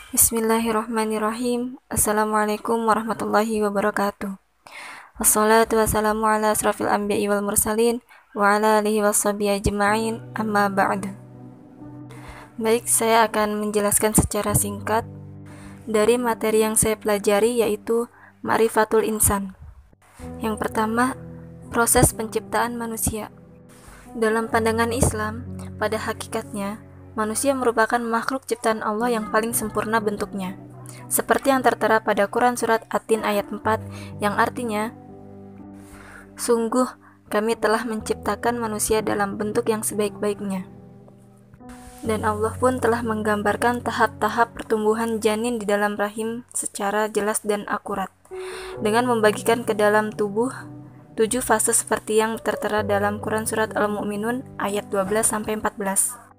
Bismillahirrahmanirrahim. Assalamualaikum warahmatullahi wabarakatuh. Wassalatu wassalamu ala asrafil anbiya'i wal mursalin wa ala alihi washabihi ajma'in, amma ba'du. Baik, saya akan menjelaskan secara singkat dari materi yang saya pelajari, yaitu Ma'rifatul Insan. Yang pertama, proses penciptaan manusia. Dalam pandangan Islam, pada hakikatnya manusia merupakan makhluk ciptaan Allah yang paling sempurna bentuknya, seperti yang tertera pada Quran Surat At-Tin ayat 4, yang artinya, sungguh kami telah menciptakan manusia dalam bentuk yang sebaik-baiknya. Dan Allah pun telah menggambarkan tahap-tahap pertumbuhan janin di dalam rahim secara jelas dan akurat, dengan membagikan ke dalam tubuh 7 fase seperti yang tertera dalam Quran Surat Al-Mu'minun ayat 12-14.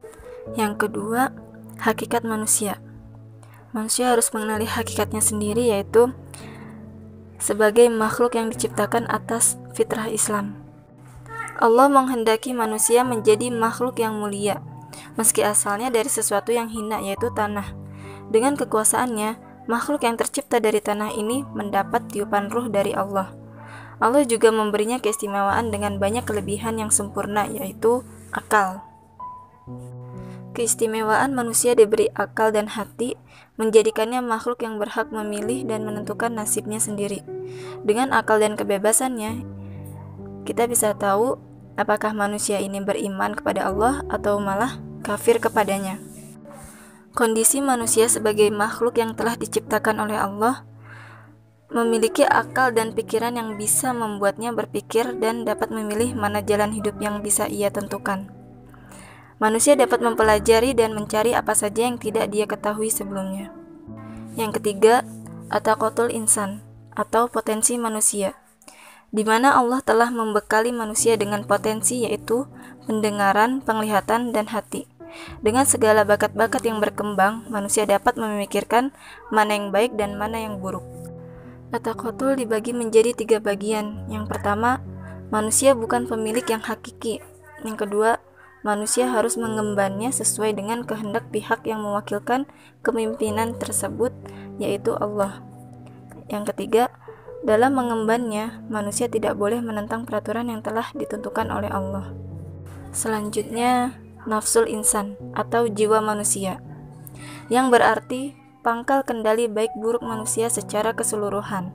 Yang kedua, hakikat manusia. Manusia harus mengenali hakikatnya sendiri, yaitu sebagai makhluk yang diciptakan atas fitrah Islam. Allah menghendaki manusia menjadi makhluk yang mulia, meski asalnya dari sesuatu yang hina, yaitu tanah. Dengan kekuasaannya, makhluk yang tercipta dari tanah ini mendapat tiupan ruh dari Allah. Allah juga memberinya keistimewaan dengan banyak kelebihan yang sempurna, yaitu akal. Keistimewaan manusia diberi akal dan hati menjadikannya makhluk yang berhak memilih dan menentukan nasibnya sendiri. Dengan akal dan kebebasannya, kita bisa tahu apakah manusia ini beriman kepada Allah atau malah kafir kepadanya. Kondisi manusia sebagai makhluk yang telah diciptakan oleh Allah memiliki akal dan pikiran yang bisa membuatnya berpikir dan dapat memilih mana jalan hidup yang bisa ia tentukan. Manusia dapat mempelajari dan mencari apa saja yang tidak dia ketahui sebelumnya. Yang ketiga, ataqatul insan atau potensi manusia, di mana Allah telah membekali manusia dengan potensi, yaitu pendengaran, penglihatan, dan hati. Dengan segala bakat-bakat yang berkembang, manusia dapat memikirkan mana yang baik dan mana yang buruk. Ataqatul dibagi menjadi 3 bagian. Yang pertama, manusia bukan pemilik yang hakiki. Yang kedua, manusia harus mengembannya sesuai dengan kehendak pihak yang mewakilkan kepemimpinan tersebut, yaitu Allah. Yang ketiga, dalam mengembannya, manusia tidak boleh menentang peraturan yang telah ditentukan oleh Allah. Selanjutnya, nafsul insan atau jiwa manusia, yang berarti pangkal kendali baik buruk manusia secara keseluruhan.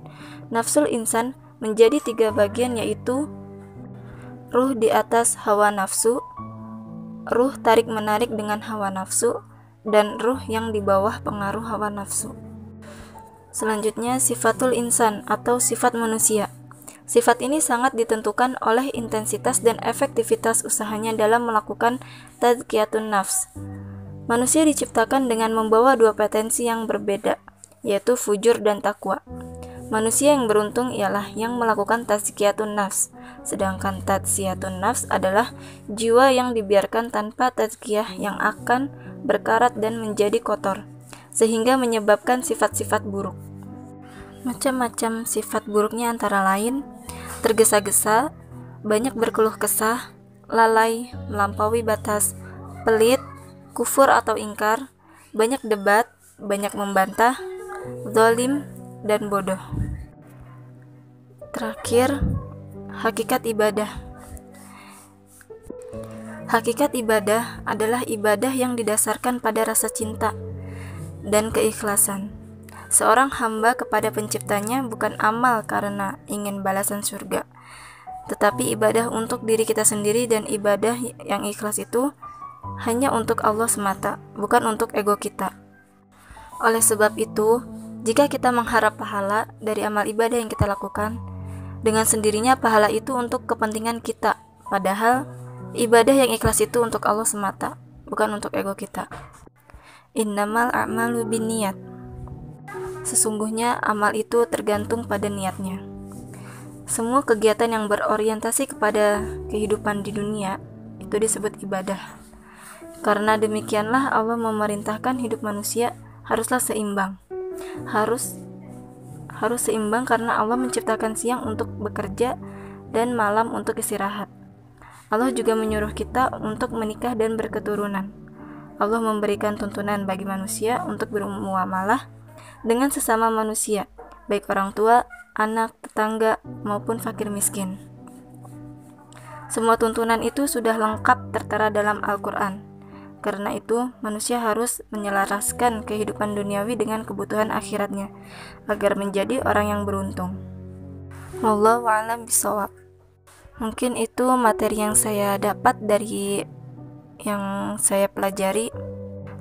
Nafsul insan menjadi 3 bagian, yaitu ruh di atas hawa nafsu, ruh tarik-menarik dengan hawa nafsu, dan ruh yang di bawah pengaruh hawa nafsu. Selanjutnya, sifatul insan atau sifat manusia. Sifat ini sangat ditentukan oleh intensitas dan efektivitas usahanya dalam melakukan tazkiyatun nafs. Manusia diciptakan dengan membawa 2 potensi yang berbeda, yaitu fujur dan takwa. Manusia yang beruntung ialah yang melakukan tazkiyatun nafs, sedangkan tazkiyatun nafs adalah jiwa yang dibiarkan tanpa tazkiyah yang akan berkarat dan menjadi kotor, sehingga menyebabkan sifat-sifat buruk. Macam-macam sifat buruknya antara lain tergesa-gesa, banyak berkeluh kesah, lalai, melampaui batas, pelit, kufur atau ingkar, banyak debat, banyak membantah, zalim, dan bodoh. Terakhir, hakikat ibadah. Hakikat ibadah adalah ibadah yang didasarkan pada rasa cinta dan keikhlasan. Seorang hamba kepada penciptanya bukan amal karena ingin balasan surga, tetapi ibadah untuk diri kita sendiri, dan ibadah yang ikhlas itu hanya untuk Allah semata, bukan untuk ego kita. Oleh sebab itu, jika kita mengharap pahala dari amal ibadah yang kita lakukan, dengan sendirinya pahala itu untuk kepentingan kita, padahal ibadah yang ikhlas itu untuk Allah semata, bukan untuk ego kita. Innamal a'malu binniyat. Sesungguhnya amal itu tergantung pada niatnya. Semua kegiatan yang berorientasi kepada kehidupan di dunia itu disebut ibadah. Karena demikianlah Allah memerintahkan hidup manusia haruslah seimbang. Harus seimbang karena Allah menciptakan siang untuk bekerja dan malam untuk istirahat. Allah juga menyuruh kita untuk menikah dan berketurunan. Allah memberikan tuntunan bagi manusia untuk bermuamalah dengan sesama manusia, baik orang tua, anak, tetangga, maupun fakir miskin. Semua tuntunan itu sudah lengkap tertera dalam Al-Quran. Karena itu, manusia harus menyelaraskan kehidupan duniawi dengan kebutuhan akhiratnya, agar menjadi orang yang beruntung. Wallahu a'lam bishawab. Mungkin itu materi yang saya dapat dari yang saya pelajari.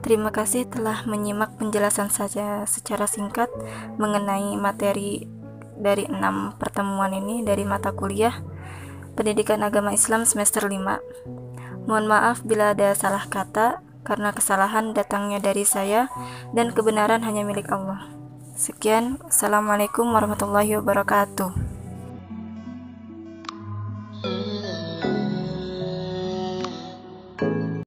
Terima kasih telah menyimak penjelasan saya secara singkat mengenai materi dari 6 pertemuan ini dari mata kuliah Pendidikan Agama Islam semester 5. Mohon maaf bila ada salah kata, karena kesalahan datangnya dari saya dan kebenaran hanya milik Allah. Sekian, Assalamualaikum warahmatullahi wabarakatuh.